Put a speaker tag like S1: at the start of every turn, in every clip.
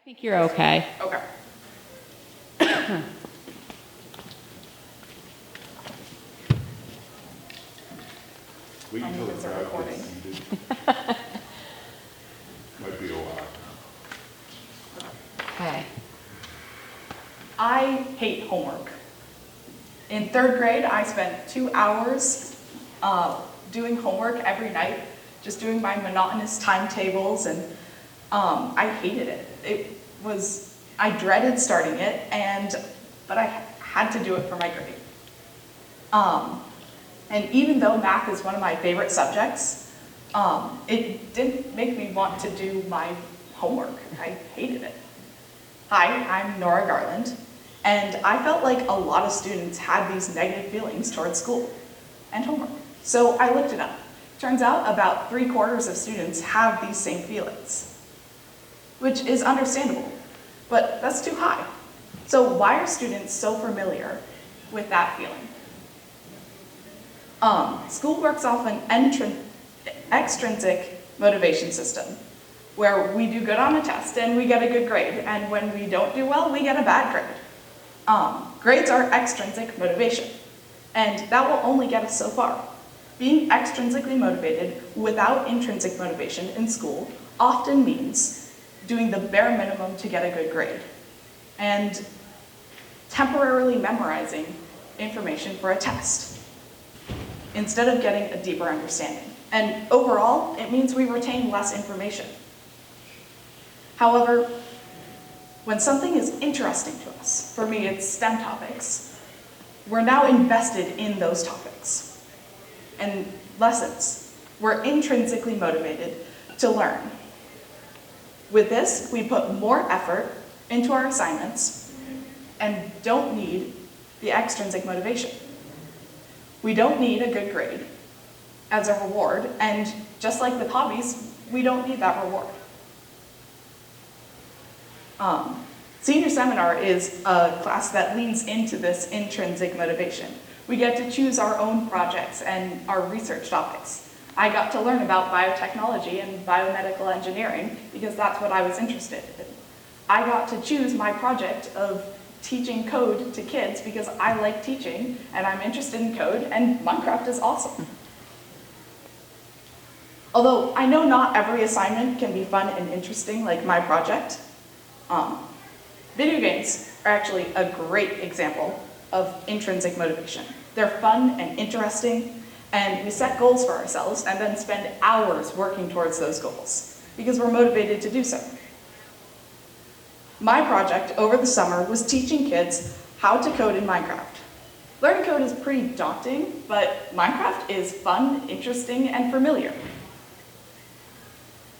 S1: think you're okay.
S2: Okay.
S3: Wait
S2: I
S3: until
S2: know
S3: the
S2: it's a
S3: crowd
S2: recording.
S3: gets seated. Might be a while.
S1: Okay.
S2: I hate homework. In third grade, I spent 2 hours doing homework every night, just doing my monotonous timetables, and I hated it. I dreaded starting it, but I had to do it for my grade. And even though math is one of my favorite subjects, it didn't make me want to do my homework. I hated it. Hi, I'm Norah Garland, and I felt like a lot of students had these negative feelings towards school and homework. So I looked it up. Turns out about 3/4 of students have these same feelings, which is understandable, but that's too high. So why are students so familiar with that feeling? School works off an extrinsic motivation system, where we do good on a test and we get a good grade, and when we don't do well, we get a bad grade. Grades are extrinsic motivation, and that will only get us so far. Being extrinsically motivated without intrinsic motivation in school often means doing the bare minimum to get a good grade, and temporarily memorizing information for a test, instead of getting a deeper understanding. And overall, it means we retain less information. However, when something is interesting to us, for me it's STEM topics, we're now invested in those topics and lessons. We're intrinsically motivated to learn. With this, we put more effort into our assignments and don't need the extrinsic motivation. We don't need a good grade as a reward, and just like with hobbies, we don't need that reward. Senior seminar is a class that leans into this intrinsic motivation. We get to choose our own projects and our research topics. I got to learn about biotechnology and biomedical engineering because that's what I was interested in. I got to choose my project of teaching code to kids because I like teaching and I'm interested in code, and Minecraft is awesome. Although I know not every assignment can be fun and interesting like my project, video games are actually a great example of intrinsic motivation. They're fun and interesting, and we set goals for ourselves and then spend hours working towards those goals because we're motivated to do so. My project over the summer was teaching kids how to code in Minecraft. Learning code is pretty daunting, but Minecraft is fun, interesting, and familiar.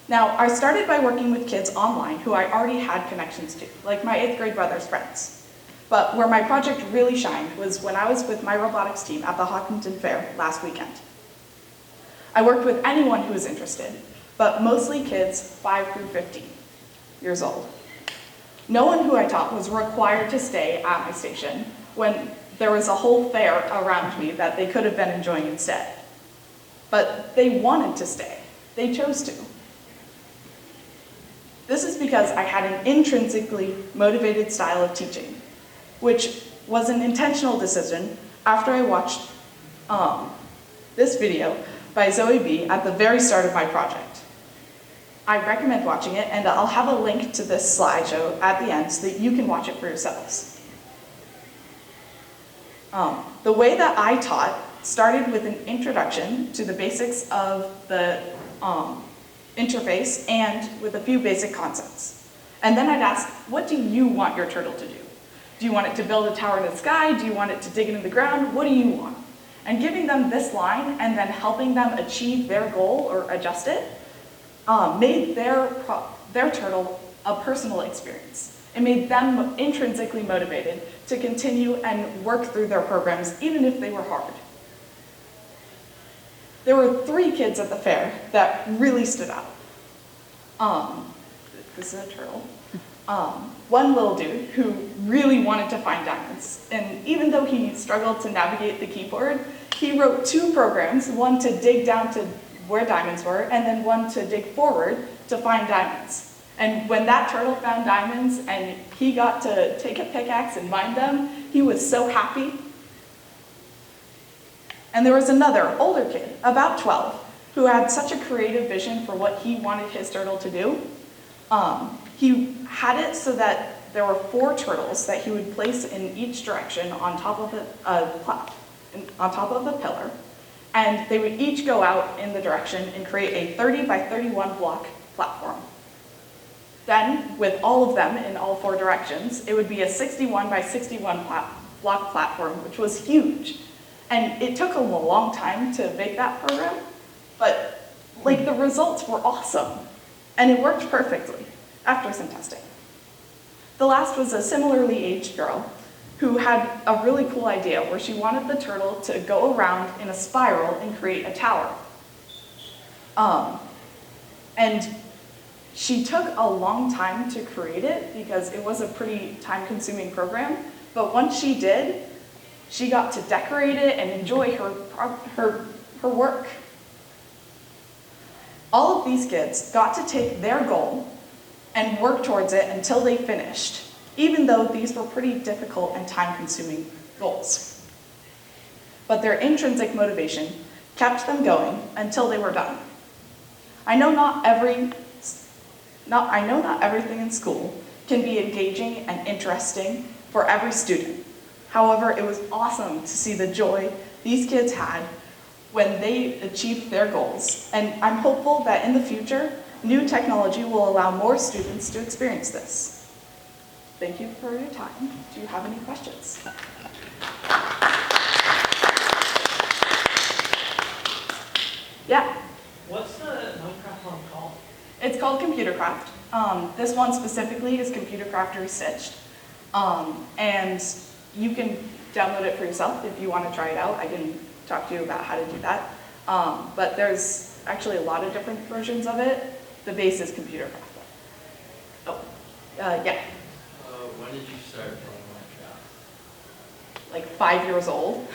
S2: Now, I started by working with kids online who I already had connections to, like my 8th grade brother's friends. But where my project really shined was when I was with my robotics team at the Hawkinton Fair last weekend. I worked with anyone who was interested, but mostly kids 5 through 15 years old. No one who I taught was required to stay at my station when there was a whole fair around me that they could have been enjoying instead. But they wanted to stay. They chose to. This is because I had an intrinsically motivated style of teaching, which was an intentional decision after I watched this video by Zoe B at the very start of my project. I recommend watching it, and I'll have a link to this slideshow at the end so that you can watch it for yourselves. The way that I taught started with an introduction to the basics of the interface and with a few basic concepts. And then I'd ask, what do you want your turtle to do? Do you want it to build a tower in the sky? Do you want it to dig into the ground? What do you want? And giving them this line and then helping them achieve their goal or adjust it made their turtle a personal experience. It made them intrinsically motivated to continue and work through their programs even if they were hard. There were 3 kids at the fair that really stood out. This is a turtle. One little dude who really wanted to find diamonds, and even though he struggled to navigate the keyboard, he wrote 2 programs, one to dig down to where diamonds were, and then one to dig forward to find diamonds. And when that turtle found diamonds and he got to take a pickaxe and mine them, he was so happy. And there was another older kid, about 12, who had such a creative vision for what he wanted his turtle to do. He had it so that there were 4 turtles that he would place in each direction on top of a pillar, and they would each go out in the direction and create a 30 by 31 block platform. Then, with all of them in all 4 directions, it would be a 61 by 61 block platform, which was huge. And it took him a long time to make that program, but the results were awesome. And it worked perfectly after some testing. The last was a similarly aged girl who had a really cool idea where she wanted the turtle to go around in a spiral and create a tower. And she took a long time to create it because it was a pretty time-consuming program, but once she did, she got to decorate it and enjoy her work. All of these kids got to take their goal and work towards it until they finished, even though these were pretty difficult and time-consuming goals. But their intrinsic motivation kept them going until they were done. I know not everything in school can be engaging and interesting for every student. However, it was awesome to see the joy these kids had when they achieved their goals, and I'm hopeful that in the future, new technology will allow more students to experience this. Thank you for your time. Do you have any questions? Yeah.
S1: What's the Minecraft one called?
S2: It's called Computercraft. This one specifically is Computercraft Restitched. And you can download it for yourself if you want to try it out. I can talk to you about how to do that. But there's actually a lot of different versions of it. The base is Computercraft. Oh, yeah.
S1: When did you start playing Minecraft?
S2: Like 5 years old.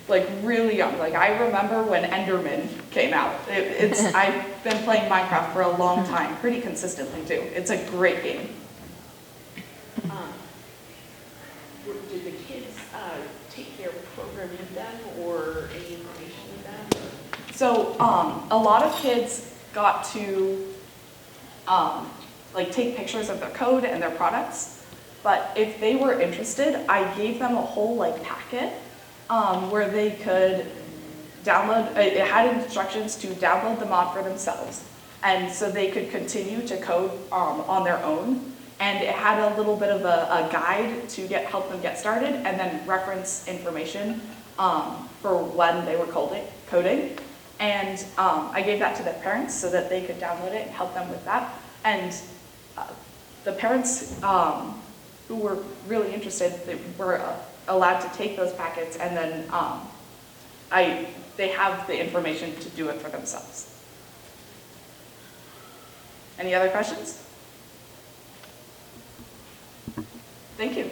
S2: Like really young. Like I remember when Enderman came out. I've been playing Minecraft for a long time, pretty consistently too. It's a great game.
S4: Did the kids take their program with them or any information with them?
S2: So a lot of kids got to take pictures of their code and their products, but if they were interested, I gave them a whole packet where they could download. It had instructions to download the mod for themselves, and so they could continue to code on their own. And it had a little bit of a guide to help them get started, and then reference information for when they were coding. And I gave that to their parents so that they could download it and help them with that. And the parents who were really interested, they were allowed to take those packets, and then they have the information to do it for themselves. Any other questions? Thank you.